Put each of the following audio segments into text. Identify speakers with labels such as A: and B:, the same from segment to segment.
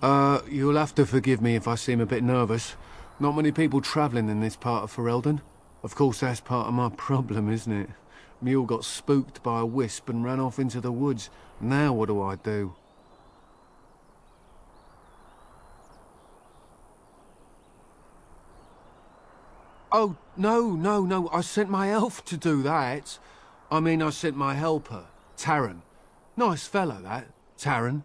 A: You'll have to forgive me if I seem a bit nervous. Not many people travelling in this part of Ferelden. Of course, that's part of my problem, isn't it? Mule got spooked by a wisp and ran off into the woods. Now what do I do? Oh, no. I sent my elf to do that. I mean, I sent my helper, Taran. Nice fellow, that, Taran.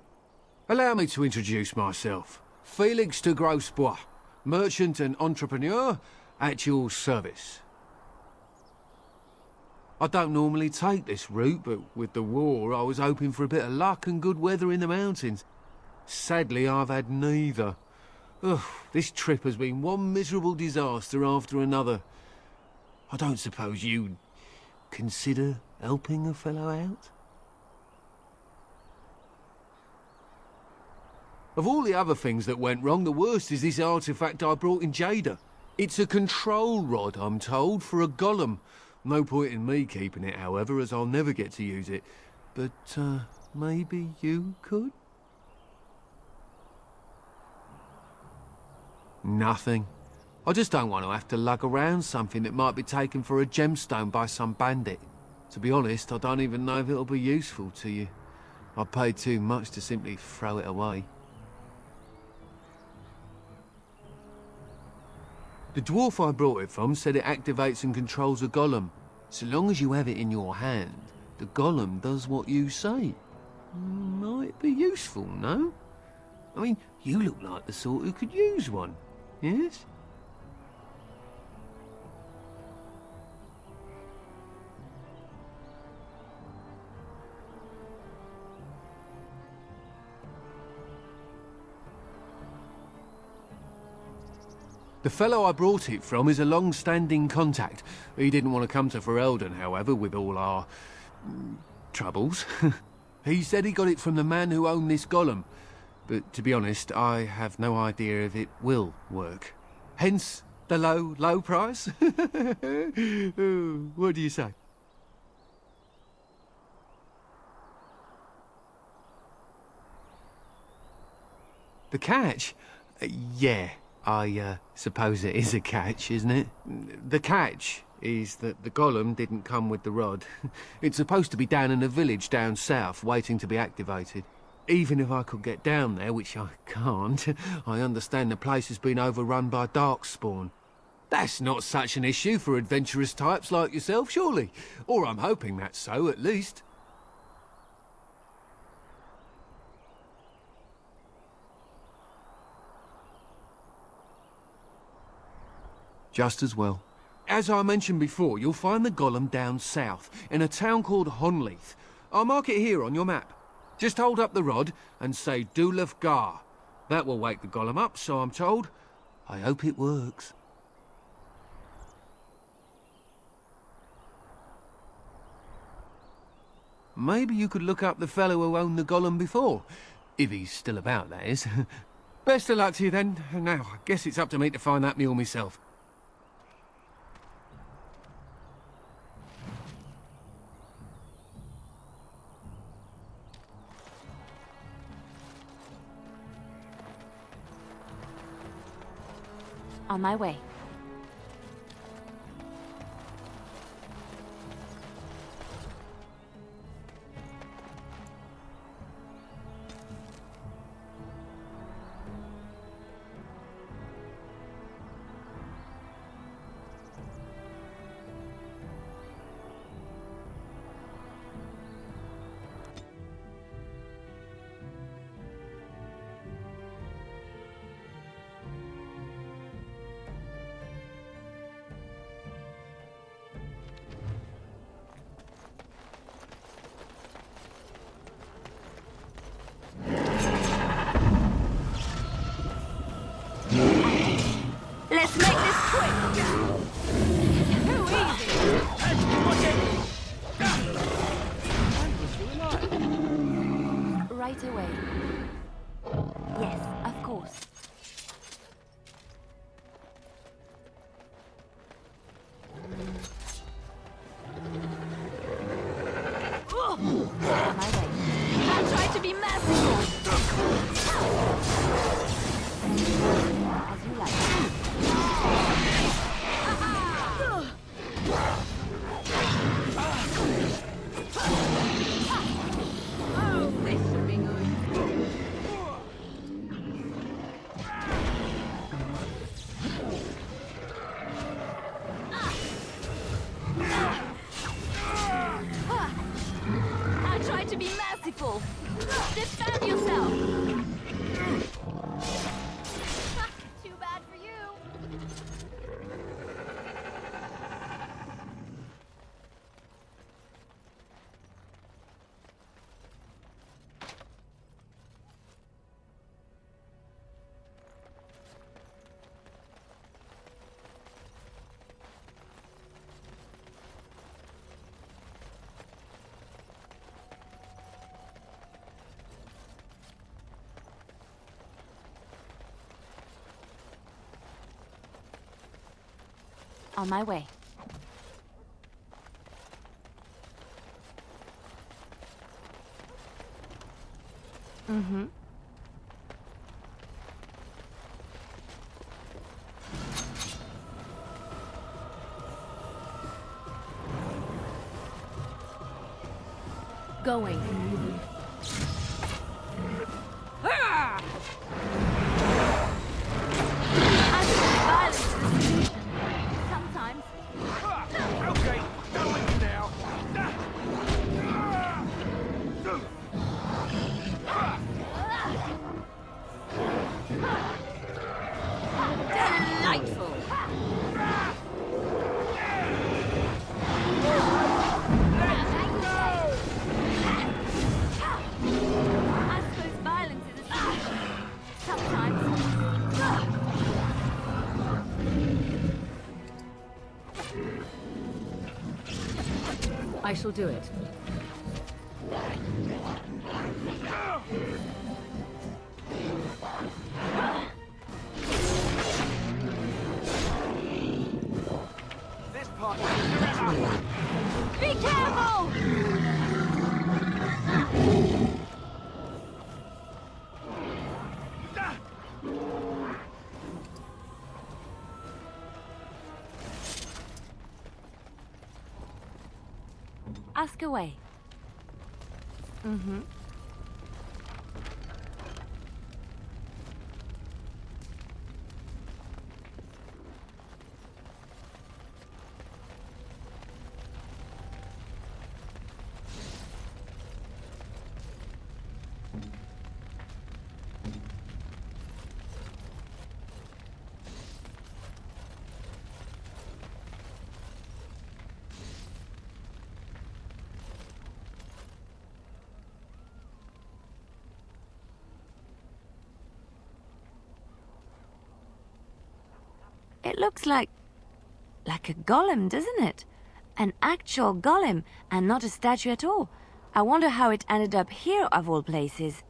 A: Allow me to introduce myself. Felix de Grosbois, merchant and entrepreneur at your service. I don't normally take this route, but with the war, I was hoping for a bit of luck and good weather in the mountains. Sadly, I've had neither. Ugh, this trip has been one miserable disaster after another. I don't suppose you'd consider helping a fellow out? Of all the other things that went wrong, the worst is this artifact I brought in Jada. It's a control rod, I'm told, for a golem. No point in me keeping it, however, as I'll never get to use it. But, maybe you could? Nothing. I just don't want to have to lug around something that might be taken for a gemstone by some bandit. To be honest, I don't even know if it'll be useful to you. I paid too much to simply throw it away. The dwarf I brought it from said it activates and controls a golem. So long as you have it in your hand, the golem does what you say. Might be useful, no? I mean, you look like the sort who could use one, yes? The fellow I brought it from is a long-standing contact. He didn't want to come to Ferelden, however, with all our... troubles. He said he got it from the man who owned this golem. But to be honest, I have no idea if it will work. Hence the low price? What do you say? The catch? Yeah. I suppose it is a catch, isn't it? The catch is that the golem didn't come with the rod. It's supposed to be down in a village down south, waiting to be activated. Even if I could get down there, which I can't, I understand the place has been overrun by darkspawn. That's not such an issue for adventurous types like yourself, surely? Or I'm hoping that's so, at least. Just as well. As I mentioned before, you'll find the golem down south, in a town called Honleith. I'll mark it here on your map. Just hold up the rod and say Dulaf Gar. That will wake the golem up, so I'm told. I hope it works. Maybe you could look up the fellow who owned the golem before. If he's still about, that is. Best of luck to you then. Now, I guess it's up to me to find that mule myself.
B: On my way.
C: Let's make this quick! Too easy!
B: Right away. Yes, of course. On my way.
C: I'll try to be merciful! Be merciful! Defend yourself! Too bad for you!
B: On my way. Mm-hmm. Going.
C: Sometimes.
D: Okay, going now.
C: Delightful! I suppose violence is a solution. Sometimes.
B: I shall do it.
D: This part.
C: Be careful!
B: Ask away. Mm-hmm. It looks like a golem, doesn't it? An actual golem, and not a statue at all. I wonder how it ended up here, of all places.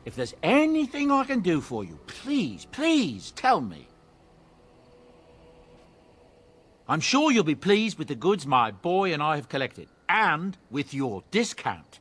E: If there's anything I can do for you, please, please tell me. I'm sure you'll be pleased with the goods my boy and I have collected. and with your discount.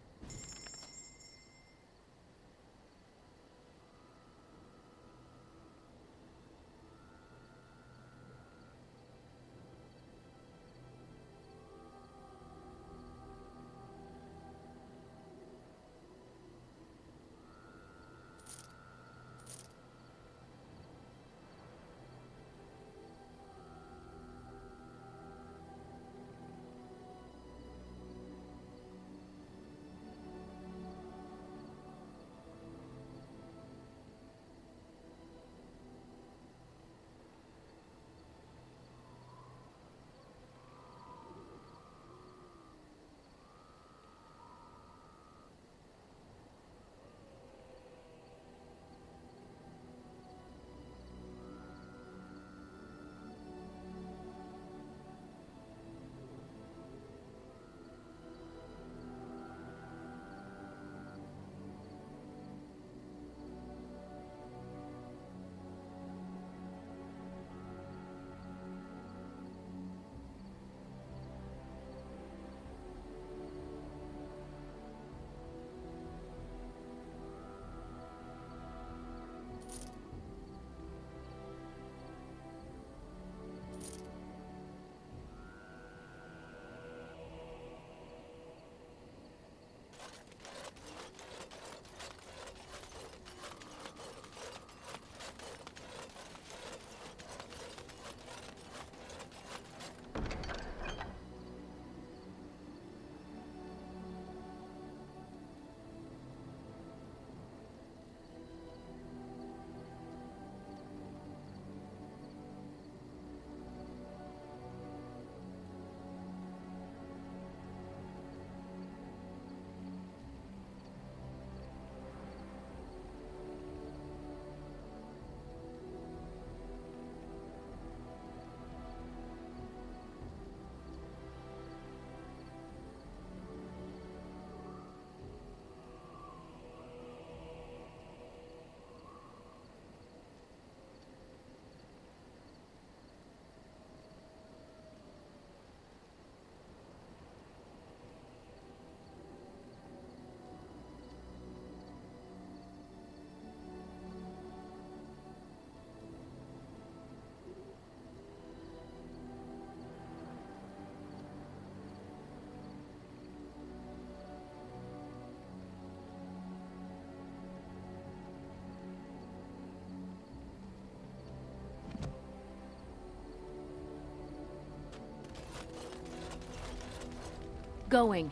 C: Going.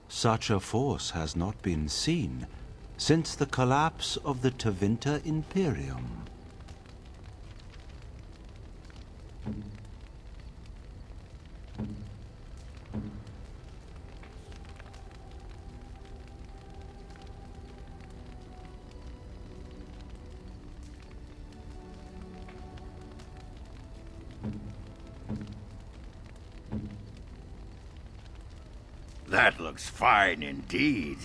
F: Such a force has not been seen since the collapse of the Tevinter Imperium.
G: That looks fine indeed.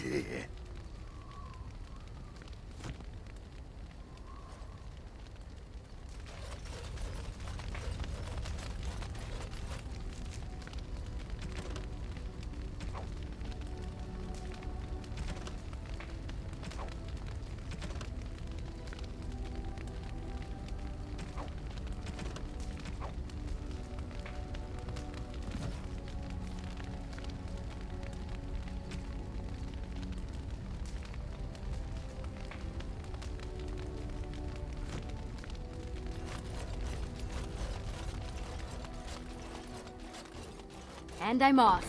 C: And I'm off.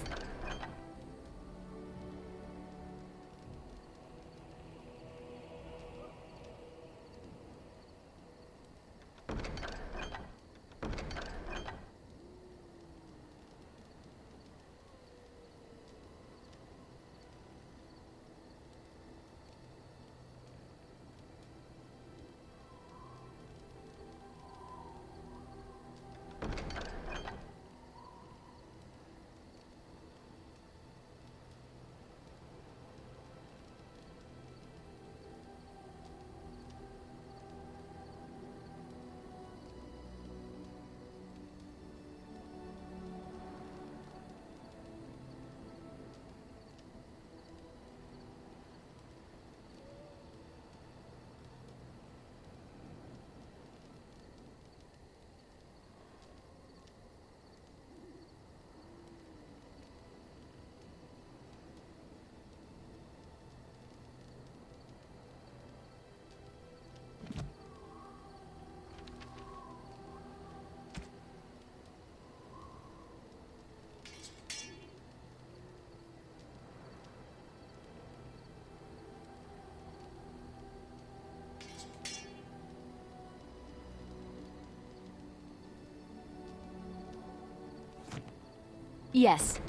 C: Yes.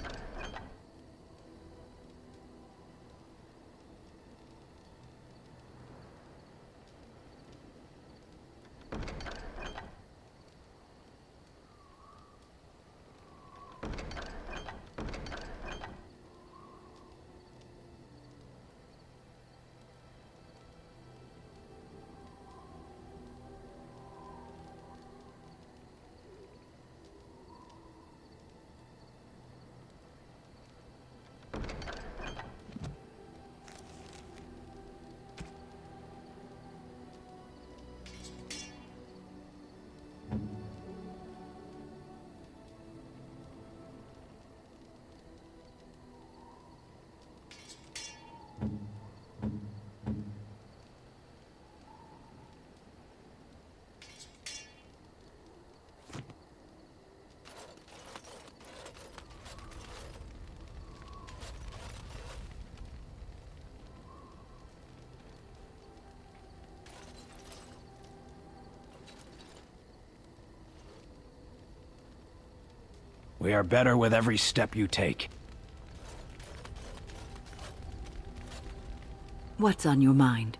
H: We are better with every step you take.
I: What's on your mind?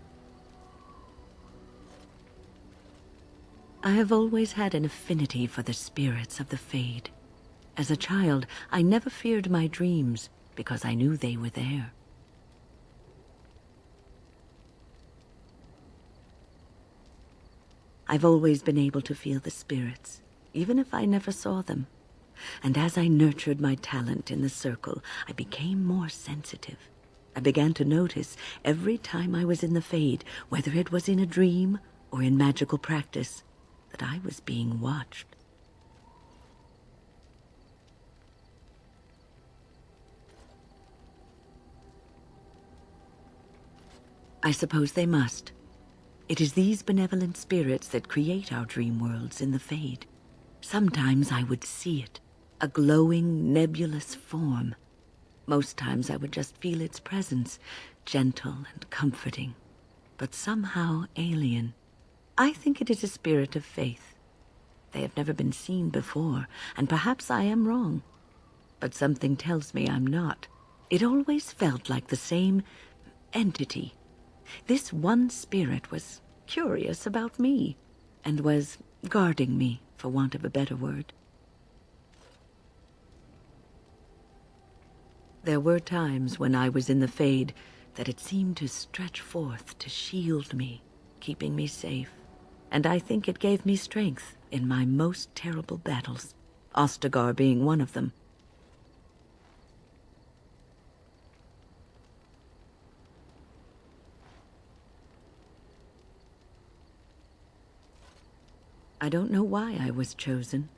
I: I have always had an affinity for the spirits of the Fade. As a child, I never feared my dreams because I knew they were there. I've always been able to feel the spirits, even if I never saw them. And as I nurtured my talent in the circle, I became more sensitive. I began to notice every time I was in the Fade, whether it was in a dream or in magical practice, that I was being watched. I suppose they must. It is these benevolent spirits that create our dream worlds in the Fade. Sometimes I would see it, a glowing, nebulous form. Most times I would just feel its presence, gentle and comforting, but somehow alien. I think it is a spirit of faith. They have never been seen before, and perhaps I am wrong. But something tells me I'm not. It always felt like the same entity. This one spirit was curious about me, and was guarding me, for want of a better word. There were times when I was in the Fade that it seemed to stretch forth to shield me, keeping me safe. And I think it gave me strength in my most terrible battles, Ostagar being one of them. I don't know why I was chosen.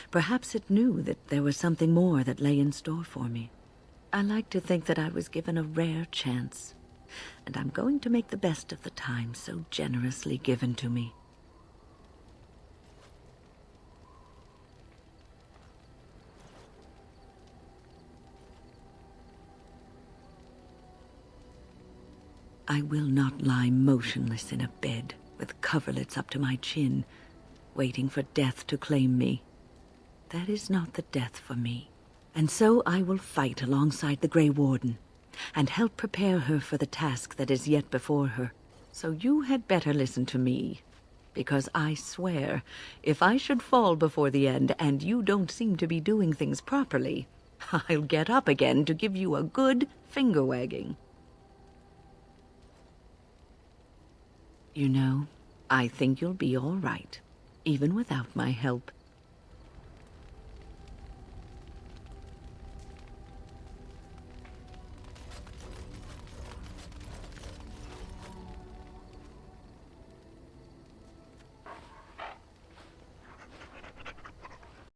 I: Perhaps it knew that there was something more that lay in store for me. I like to think that I was given a rare chance, and I'm going to make the best of the time so generously given to me. I will not lie motionless in a bed with coverlets up to my chin, waiting for death to claim me. That is not the death for me. And so I will fight alongside the Gray Warden, and help prepare her for the task that is yet before her. So you had better listen to me, because I swear, if I should fall before the end and you don't seem to be doing things properly, I'll get up again to give you a good finger-wagging. You know, I think you'll be all right, even without my help.